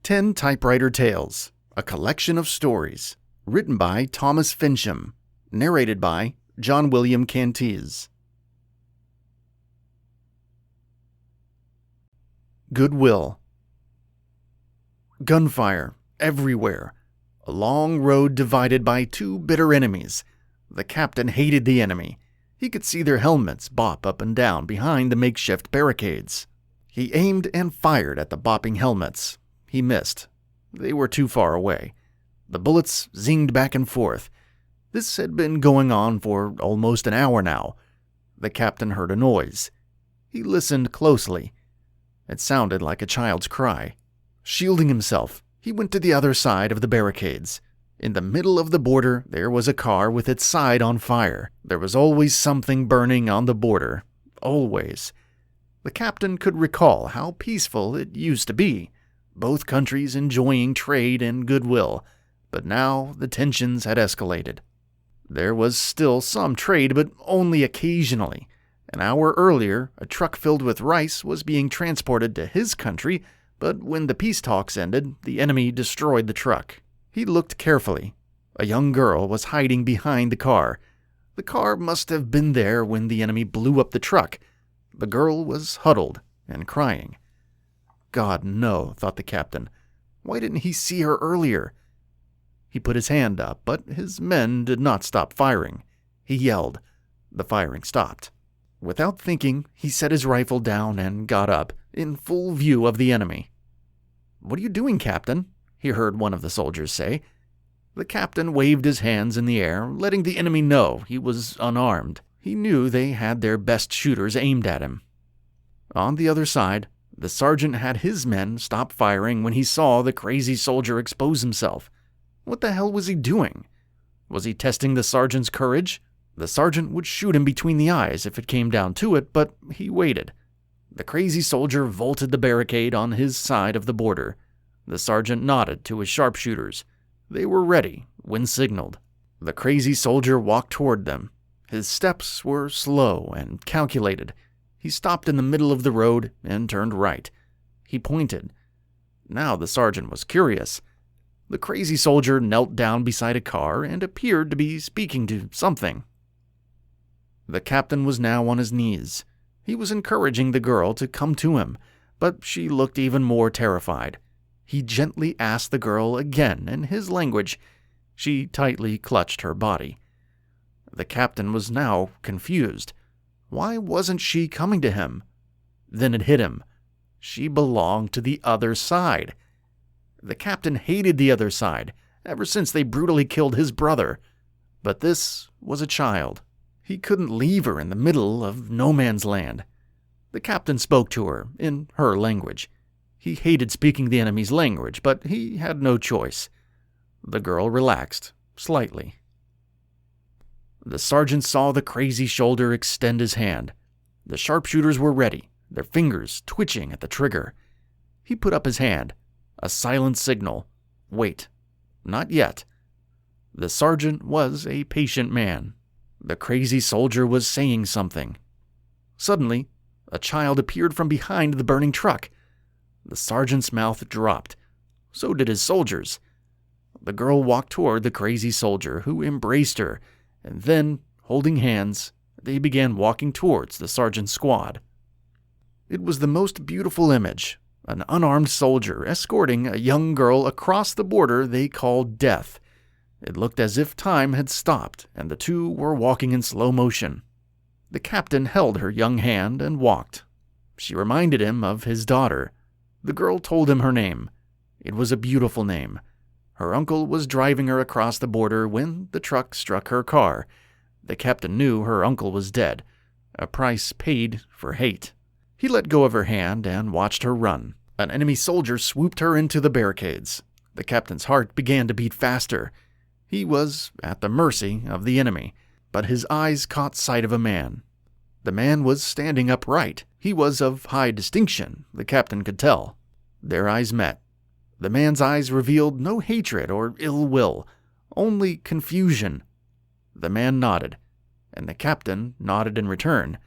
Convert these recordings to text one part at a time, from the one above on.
10 Typewriter Tales, a collection of stories, written by Thomas Fincham, narrated by John William Cantiz. Goodwill. Gunfire everywhere. A long road divided by two bitter enemies. The captain hated the enemy. He could see their helmets bop up and down behind the makeshift barricades. He aimed and fired at the bopping helmets. He missed. They were too far away. The bullets zinged back and forth. This had been going on for almost an hour now. The captain heard a noise. He listened closely. It sounded like a child's cry. Shielding himself, he went to the other side of the barricades. In the middle of the border, there was a car with its side on fire. There was always something burning on the border. Always. The captain could recall how peaceful it used to be. Both countries enjoying trade and goodwill, but now the tensions had escalated. There was still some trade, but only occasionally. An hour earlier, a truck filled with rice was being transported to his country, but when the peace talks ended, the enemy destroyed the truck. He looked carefully. A young girl was hiding behind the car. The car must have been there when the enemy blew up the truck. The girl was huddled and crying. God, no, thought the captain. Why didn't he see her earlier? He put his hand up, but his men did not stop firing. He yelled. The firing stopped. Without thinking, he set his rifle down and got up, in full view of the enemy. "What are you doing, Captain?" he heard one of the soldiers say. The captain waved his hands in the air, letting the enemy know he was unarmed. He knew they had their best shooters aimed at him. On the other side, the sergeant had his men stop firing when he saw the crazy soldier expose himself. What the hell was he doing? Was he testing the sergeant's courage? The sergeant would shoot him between the eyes if it came down to it, but he waited. The crazy soldier vaulted the barricade on his side of the border. The sergeant nodded to his sharpshooters. They were ready when signaled. The crazy soldier walked toward them. His steps were slow and calculated. He stopped in the middle of the road and turned right. He pointed. Now the sergeant was curious. The crazy soldier knelt down beside a car and appeared to be speaking to something. The captain was now on his knees. He was encouraging the girl to come to him, but she looked even more terrified. He gently asked the girl again in his language. She tightly clutched her body. The captain was now confused. Why wasn't she coming to him? Then it hit him. She belonged to the other side. The captain hated the other side, ever since they brutally killed his brother. But this was a child. He couldn't leave her in the middle of no man's land. The captain spoke to her in her language. He hated speaking the enemy's language, but he had no choice. The girl relaxed, slightly. The sergeant saw the crazy shoulder extend his hand. The sharpshooters were ready, their fingers twitching at the trigger. He put up his hand, a silent signal. Wait. Not yet. The sergeant was a patient man. The crazy soldier was saying something. Suddenly, a child appeared from behind the burning truck. The sergeant's mouth dropped. So did his soldiers. The girl walked toward the crazy soldier, who embraced her, and then, holding hands, they began walking towards the sergeant's squad. It was the most beautiful image, an unarmed soldier escorting a young girl across the border they called death. It looked as if time had stopped, and the two were walking in slow motion. The captain held her young hand and walked. She reminded him of his daughter. The girl told him her name. It was a beautiful name. Her uncle was driving her across the border when the truck struck her car. The captain knew her uncle was dead, a price paid for hate. He let go of her hand and watched her run. An enemy soldier swooped her into the barricades. The captain's heart began to beat faster. He was at the mercy of the enemy, but his eyes caught sight of a man. The man was standing upright. He was of high distinction, the captain could tell. Their eyes met. The man's eyes revealed no hatred or ill will, only confusion. The man nodded, and the captain nodded in return.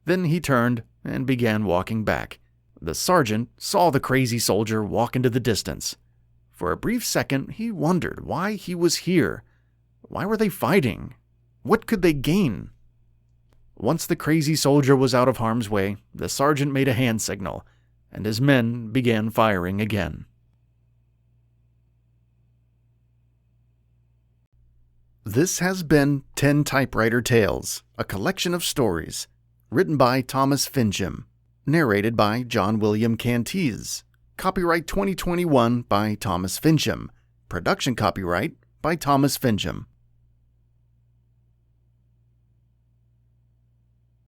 Then he turned and began walking back. The sergeant saw the crazy soldier walk into the distance. For a brief second, he wondered why he was here. Why were they fighting? What could they gain? Once the crazy soldier was out of harm's way, the sergeant made a hand signal, and his men began firing again. This has been 10 Typewriter Tales, a collection of stories, written by Thomas Fincham, narrated by John William Cantees. Copyright 2021 by Thomas Fincham. Production copyright by Thomas Fincham.